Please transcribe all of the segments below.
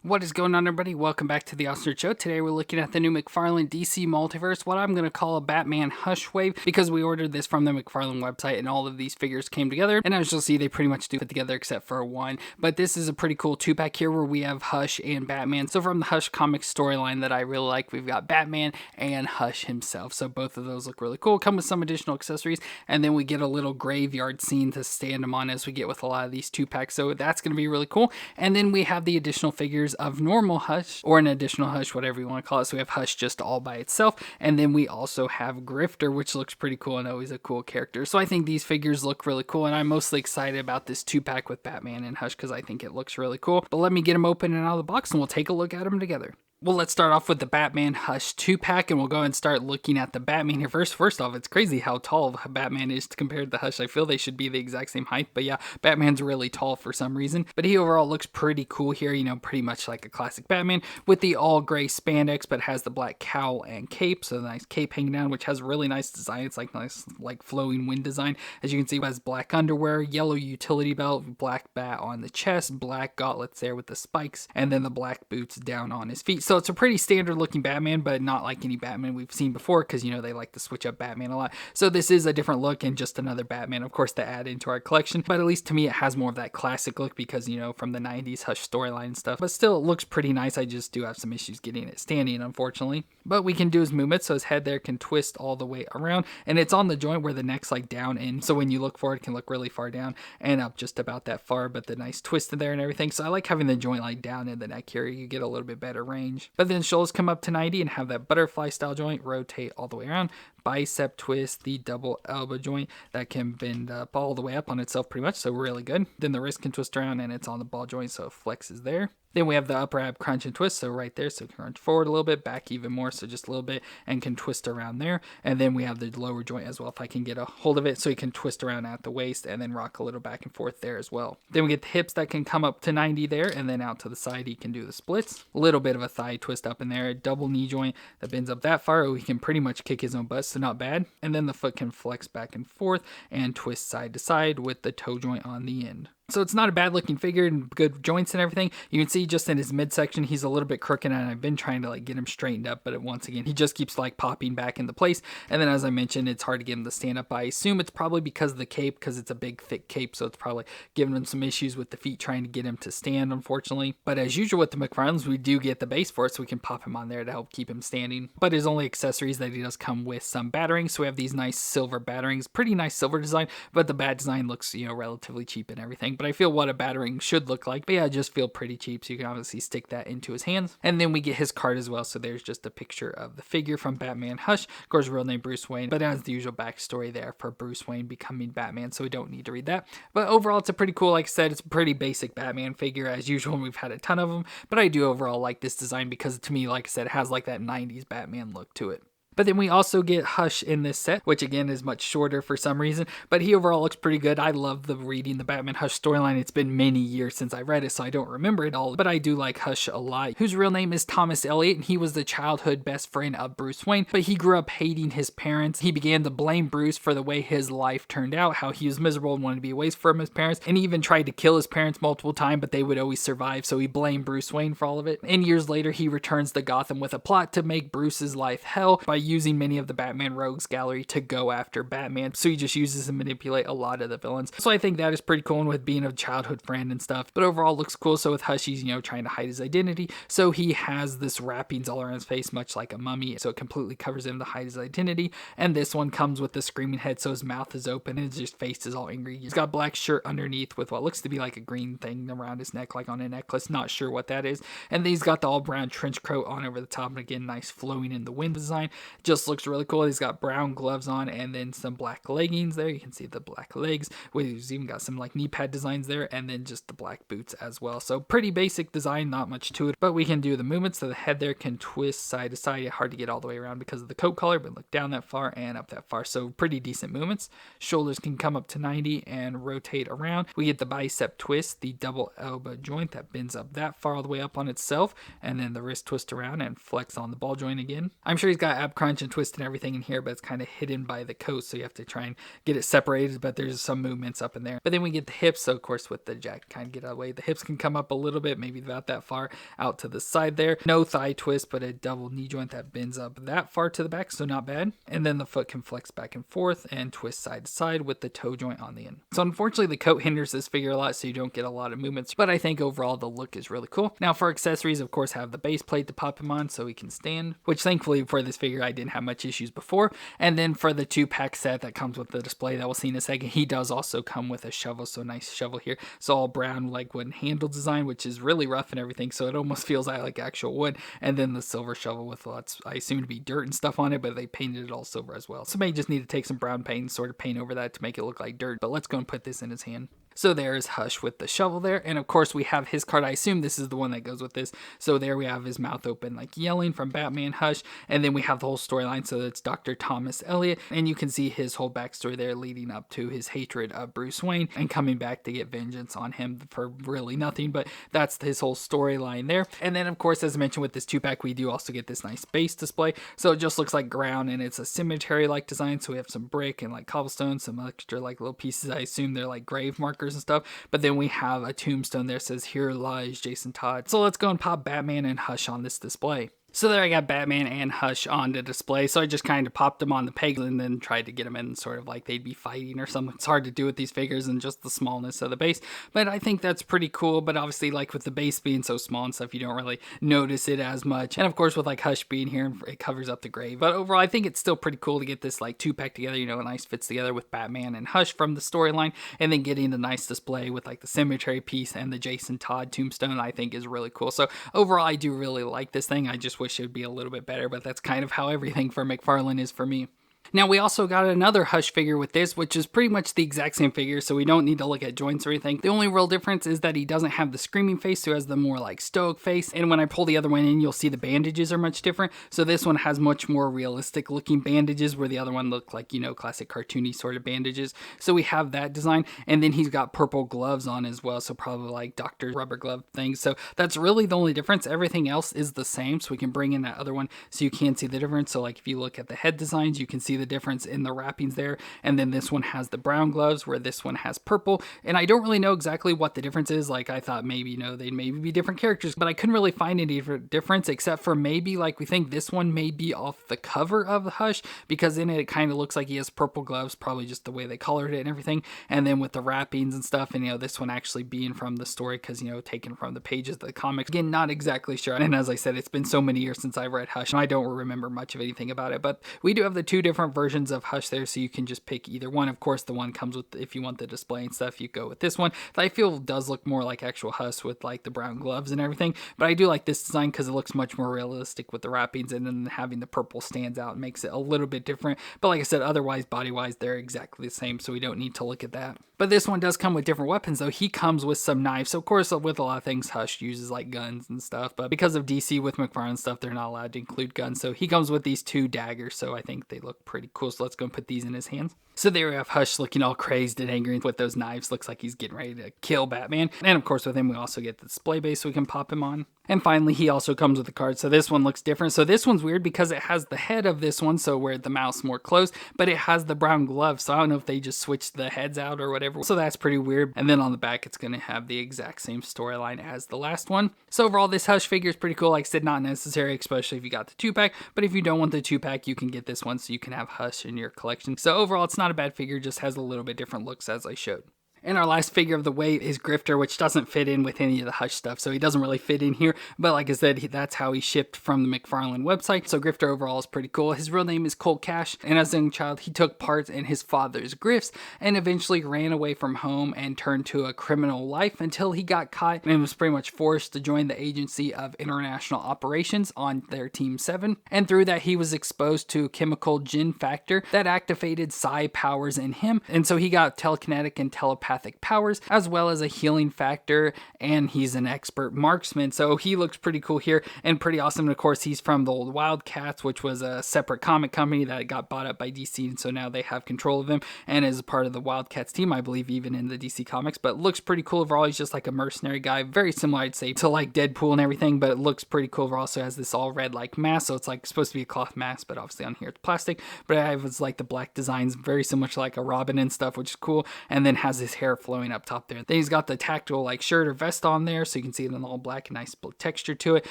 What is going on, everybody? Welcome back to the Austin Show. Today we're looking at the new McFarlane DC Multiverse, what I'm going to call a Batman Hush Wave, because we ordered this from the McFarlane website and all of these figures came together. And as you'll see, they pretty much do fit together except for one. But this is a pretty cool 2-pack here where we have Hush and Batman. So from the Hush comics storyline that I really like, we've got Batman and Hush himself. So both of those look really cool. Come with some additional accessories. And then we get a little graveyard scene to stand them on as we get with a lot of these 2-packs. So that's going to be really cool. And then we have the additional figures of normal Hush, or an additional Hush, whatever you want to call it. So we have Hush just all by itself, and then we also have Grifter, which looks pretty cool and always a cool character. So I think these figures look really cool, and I'm mostly excited about this 2-pack with Batman and Hush because I think it looks really cool. But let me get them open and out of the box, and we'll take a look at them together. Well, let's start off with the Batman Hush 2-pack, and we'll go and start looking at the Batman here first. First off, it's crazy how tall Batman is compared to Hush. I feel they should be the exact same height, but yeah, Batman's really tall for some reason. But he overall looks pretty cool here, you know, pretty much like a classic Batman with the all gray spandex, but has the black cowl and cape, so the nice cape hanging down, which has really nice design. It's like nice, like flowing wind design. As you can see, it has black underwear, yellow utility belt, black bat on the chest, black gauntlets there with the spikes, and then the black boots down on his feet. So it's a pretty standard looking Batman, but not like any Batman we've seen before, because, you know, they like to switch up Batman a lot. So this is a different look and just another Batman, of course, to add into our collection. But at least to me, it has more of that classic look because, you know, from the 90s Hush storyline and stuff. But still, it looks pretty nice. I just do have some issues getting it standing, unfortunately. But we can do his movements, so his head there can twist all the way around. And it's on the joint where the neck's like down in. So when you look forward, it can look really far down and up just about that far. But the nice twist in there and everything. So I like having the joint like down in the neck here. You get a little bit better range. But then shoulders come up to 90 and have that butterfly style joint, rotate all the way around. Bicep twist, the double elbow joint that can bend up all the way up on itself pretty much, so really good. Then the wrist can twist around and it's on the ball joint, so it flexes there. Then we have the upper ab crunch and twist, so right there, so it can crunch forward a little bit, back even more, so just a little bit, and can twist around there. And then we have the lower joint as well, if I can get a hold of it, so you can twist around at the waist and then rock a little back and forth there as well. Then we get the hips that can come up to 90 there, and then out to the side, he can do the splits. A little bit of a thigh twist up in there, a double knee joint that bends up that far, he can pretty much kick his own butt, so not bad. And then the foot can flex back and forth and twist side to side with the toe joint on the end. So it's not a bad looking figure and good joints and everything. You can see just in his midsection, he's a little bit crooked, and I've been trying to like get him straightened up, but once again, he just keeps like popping back into place. And then as I mentioned, it's hard to get him to stand up. I assume it's probably because of the cape, because it's a big thick cape. So it's probably giving him some issues with the feet trying to get him to stand, unfortunately. But as usual with the McFarlanes, we do get the base for it, so we can pop him on there to help keep him standing. But his only accessories that he does come with some batterings. So we have these nice silver batterings, pretty nice silver design, but the bat design looks, you know, relatively cheap and everything. But I feel what a battering should look like. But yeah, I just feel pretty cheap, so you can obviously stick that into his hands. And then we get his card as well, so there's just a picture of the figure from Batman Hush, of course, real name Bruce Wayne, but it has the usual backstory there for Bruce Wayne becoming Batman, so we don't need to read that. But overall, it's a pretty cool, like I said, it's a pretty basic Batman figure as usual, and we've had a ton of them, but I do overall like this design because to me, like I said, it has like that 90s Batman look to it. But then we also get Hush in this set, which again is much shorter for some reason, but he overall looks pretty good. I love reading the Batman Hush storyline. It's been many years since I read it, so I don't remember it all, but I do like Hush a lot, whose real name is Thomas Elliot, and he was the childhood best friend of Bruce Wayne, but he grew up hating his parents. He began to blame Bruce for the way his life turned out, how he was miserable and wanted to be away from his parents, and he even tried to kill his parents multiple times, but they would always survive, so he blamed Bruce Wayne for all of it. And years later, he returns to Gotham with a plot to make Bruce's life hell by using many of the Batman Rogues Gallery to go after Batman, so he just uses and manipulate a lot of the villains. So I think that is pretty cool, and with being a childhood friend and stuff, but overall looks cool. So with Hush, he's, you know, trying to hide his identity, so he has this wrappings all around his face, much like a mummy, so it completely covers him to hide his identity. And this one comes with the screaming head, so his mouth is open and his face is all angry. He's got a black shirt underneath with what looks to be like a green thing around his neck, like on a necklace, not sure what that is. And then he's got the all brown trench coat on over the top, and again, nice flowing in the wind design, just looks really cool. He's got brown gloves on and then some black leggings there. You can see the black legs. He's even got some like knee pad designs there, and then just the black boots as well. So pretty basic design, not much to it, but we can do the movements. So the head there can twist side to side. Hard to get all the way around because of the coat collar, but look down that far and up that far. So pretty decent movements. Shoulders can come up to 90 and rotate around. We get the bicep twist, the double elbow joint that bends up that far all the way up on itself, and then the wrist twist around and flex on the ball joint again. I'm sure he's got ab crunch crunch and twist and everything in here, but it's kind of hidden by the coat, so you have to try and get it separated, but there's some movements up in there. But then we get the hips, so of course with the jacket kind of get out of the way, the hips can come up a little bit, maybe about that far out to the side there. No thigh twist, but a double knee joint that bends up that far to the back, so not bad. And then the foot can flex back and forth and twist side to side with the toe joint on the end. So unfortunately the coat hinders this figure a lot, so you don't get a lot of movements, but I think overall the look is really cool. Now for accessories, of course, have the base plate to pop him on so he can stand, which thankfully for this figure I didn't have much issues before. And then for the 2-pack set that comes with the display that we'll see in a second, he does also come with a shovel, so nice shovel here. It's all brown like wooden handle design, which is really rough and everything, so it almost feels like actual wood. And then the silver shovel with lots, I assume, to be dirt and stuff on it, but they painted it all silver as well. So may just need to take some brown paint and sort of paint over that to make it look like dirt. But let's go and put this in his hand. So there's Hush with the shovel there. And of course we have his card. I assume this is the one that goes with this. So there we have his mouth open like yelling from Batman Hush. And then we have the whole storyline. So it's Dr. Thomas Elliot. And you can see his whole backstory there leading up to his hatred of Bruce Wayne and coming back to get vengeance on him for really nothing. But that's his whole storyline there. And then of course, as I mentioned with this 2-pack, we do also get this nice base display. So it just looks like ground and it's a cemetery-like design. So we have some brick and like cobblestone, some extra like little pieces. I assume they're like grave markers and stuff, but then we have a tombstone there that says here lies Jason Todd. So let's go and pop Batman and Hush on this display. So there I got Batman and Hush on the display. So I just kind of popped them on the pegs and then tried to get them in sort of like they'd be fighting or something. It's hard to do with these figures and just the smallness of the base. But I think that's pretty cool. But obviously like with the base being so small and stuff, you don't really notice it as much. And of course with like Hush being here, it covers up the grave. But overall, I think it's still pretty cool to get this like 2-pack together. You know, a nice fits together with Batman and Hush from the storyline. And then getting the nice display with like the cemetery piece and the Jason Todd tombstone, I think is really cool. So overall, I do really like this thing. I just wish it would be a little bit better, but that's kind of how everything for McFarlane is for me. Now we also got another Hush figure with this, which is pretty much the exact same figure, so we don't need to look at joints or anything. The only real difference is that he doesn't have the screaming face, so he has the more like stoic face. And when I pull the other one in, you'll see the bandages are much different. So this one has much more realistic looking bandages, where the other one looked like, you know, classic cartoony sort of bandages. So we have that design, and then he's got purple gloves on as well, so probably like doctor's rubber glove things. So that's really the only difference. Everything else is the same, so we can bring in that other one so you can see the difference. So like if you look at the head designs, you can see the difference in the wrappings there. And then this one has the brown gloves, where this one has purple. And I don't really know exactly what the difference is. Like I thought maybe, you know, they'd maybe be different characters, but I couldn't really find any difference except for maybe like we think this one may be off the cover of the Hush, because in it kind of looks like he has purple gloves, probably just the way they colored it and everything. And then with the wrappings and stuff, and you know, this one actually being from the story, because you know, taken from the pages of the comics. Again, not exactly sure. And as I said, it's been so many years since I've read Hush, and I don't remember much of anything about it. But we do have the 2 different versions of Hush there, so you can just pick either one. Of course, the one comes with, if you want the display and stuff, you go with this one. That I feel does look more like actual Hush with like the brown gloves and everything. But I do like this design because it looks much more realistic with the wrappings, and then having the purple stands out and makes it a little bit different. But like I said, otherwise, body-wise, they're exactly the same, so we don't need to look at that. But this one does come with different weapons, though. He comes with some knives. So, of course, with a lot of things, Hush uses like guns and stuff. But because of DC with McFarlane stuff, they're not allowed to include guns. So he comes with these 2 daggers. So I think they look pretty cool. So let's go and put these in his hands. So there we have Hush looking all crazed and angry with those knives. Looks like he's getting ready to kill Batman. And of course, with him, we also get the display base so we can pop him on. And finally, he also comes with the card. So this one looks different. So this one's weird because it has the head of this one, so where the mouth's more closed, but it has the brown gloves. So I don't know if they just switched the heads out or whatever. So that's pretty weird. And then on the back, it's going to have the exact same storyline as the last one. So overall, this Hush figure is pretty cool. Like I said, not necessary, especially if you got the 2-pack. But if you don't want the 2-pack, you can get this one so you can have Hush in your collection. So overall, it's not a bad figure, just has a little bit different looks as I showed. And our last figure of the way is Grifter, which doesn't fit in with any of the Hush stuff, so he doesn't really fit in here. But like I said, that's how he shipped from the McFarlane website. So Grifter overall is pretty cool. His real name is Colt Cash, and as a young child, he took part in his father's grifts and eventually ran away from home and turned to a criminal life until he got caught and was pretty much forced to join the Agency of International Operations on their Team 7. And through that, he was exposed to a chemical gin factor that activated psi powers in him. And so he got telekinetic and telepathic telepathic powers, as well as a healing factor, and he's an expert marksman. So he looks pretty cool here and pretty awesome. And of course, he's from the old Wildcats, which was a separate comic company that got bought up by DC, and so now they have control of him and is a part of the Wildcats team, I believe, even in the DC comics. But looks pretty cool overall. He's just like a mercenary guy, very similar, I'd say, to like Deadpool and everything, but it looks pretty cool overall. Also has this all red like mask, so it's like supposed to be a cloth mask, but obviously on here it's plastic. But I have like the black designs, very similar to like a Robin and stuff, which is cool. And then has his hair flowing up top there. Then he's got the tactical like shirt or vest on there, so you can see it in all black, and nice texture to it,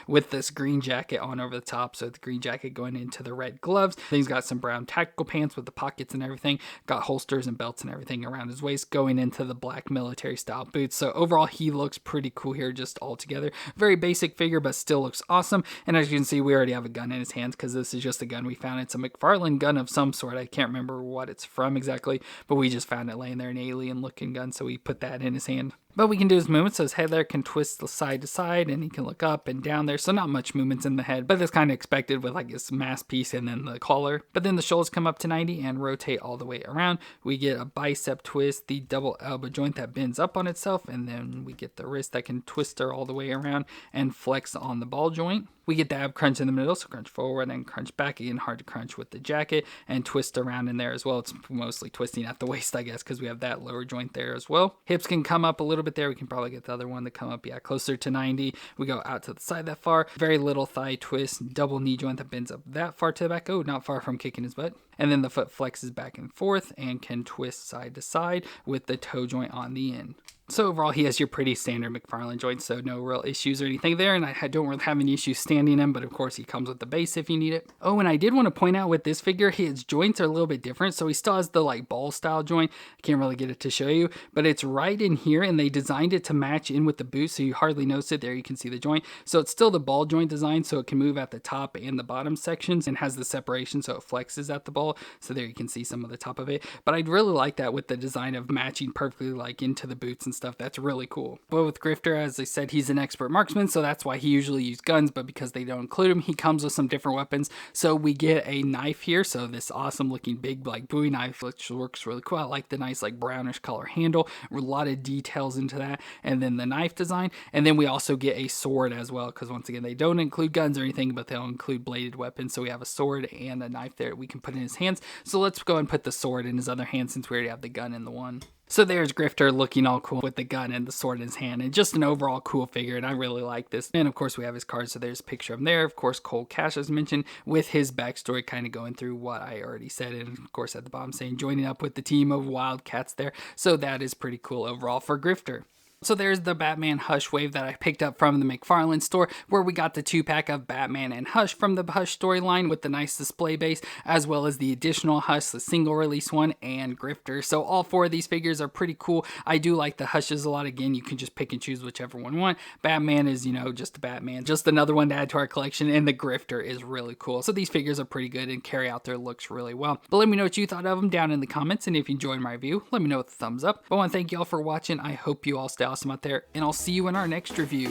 with this green jacket on over the top. So the green jacket going into the red gloves. Then he's got some brown tactical pants with the pockets and everything. Got holsters and belts and everything around his waist, going into the black military style boots. So overall, he looks pretty cool here just all together. Very basic figure, but still looks awesome. And as you can see, we already have a gun in his hands because this is just a gun we found. It's a McFarlane gun of some sort. I can't remember what it's from exactly, but we just found it laying there, an alien looking gun, so we put that in his hand. But we can do his movements, so his head there can twist side to side, and he can look up and down there, so not much movements in the head, but that's kind of expected with like his mask piece and then the collar. But then the shoulders come up to 90 and rotate all the way around. We get a bicep twist, the double elbow joint that bends up on itself, and then we get the wrist that can twist her all the way around and flex on the ball joint. We get the ab crunch in the middle, so crunch forward and crunch back. Again, hard to crunch with the jacket, and twist around in there as well. It's mostly twisting at the waist, I guess, because we have that lower joint there as well. Hips can come up a little bit there. We can probably get the other one to come up, yeah, closer to 90. We go out to the side that far. Very little thigh twist, double knee joint that bends up that far to the back. Oh, not far from kicking his butt. And then the foot flexes back and forth and can twist side to side with the toe joint on the end. So overall, he has your pretty standard McFarlane joint, so no real issues or anything there, and I don't really have any issues standing him, but of course he comes with the base if you need it. Oh, and I did want to point out with this figure, his joints are a little bit different, so he still has the like ball style joint. I can't really get it to show you, but it's right in here, and they designed it to match in with the boot, so you hardly notice it. There you can see the joint. So it's still the ball joint design, so it can move at the top and the bottom sections, and has the separation, so it flexes at the ball. So there you can see some of the top of it, but I'd really like that with the design of matching perfectly like into the boots and stuff. That's really cool. But with Grifter, as I said, he's an expert marksman, so that's why he usually uses guns, but because they don't include him, he comes with some different weapons. So we get a knife here, so this awesome looking big like Bowie knife, which works really cool. I like the nice like brownish color handle, a lot of details into that, and then the knife design. And then we also get a sword as well, because once again, they don't include guns or anything, but they'll include bladed weapons. So we have a sword and a knife there we can put in his hands. So let's go and put the sword in his other hand, since we already have the gun in the one. So there's Grifter looking all cool with the gun and the sword in his hand, and just an overall cool figure, and I really like this. And of course we have his card, so there's a picture of him there. Of course, Cole Cash, as mentioned, with his backstory kind of going through what I already said, and of course at the bottom saying joining up with the team of Wildcats there. So that is pretty cool overall for Grifter. So there's the Batman Hush wave that I picked up from the McFarlane store, where we got the 2-pack of Batman and Hush from the Hush storyline with the nice display base, as well as the additional Hush, the single release one, and Grifter. So all 4 of these figures are pretty cool. I do like the Hushes a lot. Again, you can just pick and choose whichever one you want. Batman is, you know, just a Batman, just another one to add to our collection, and the Grifter is really cool. So these figures are pretty good and carry out their looks really well. But let me know what you thought of them down in the comments, and if you enjoyed my review, let me know with a thumbs up. But I want to thank you all for watching. I hope you all stay awesome out there, and I'll see you in our next review.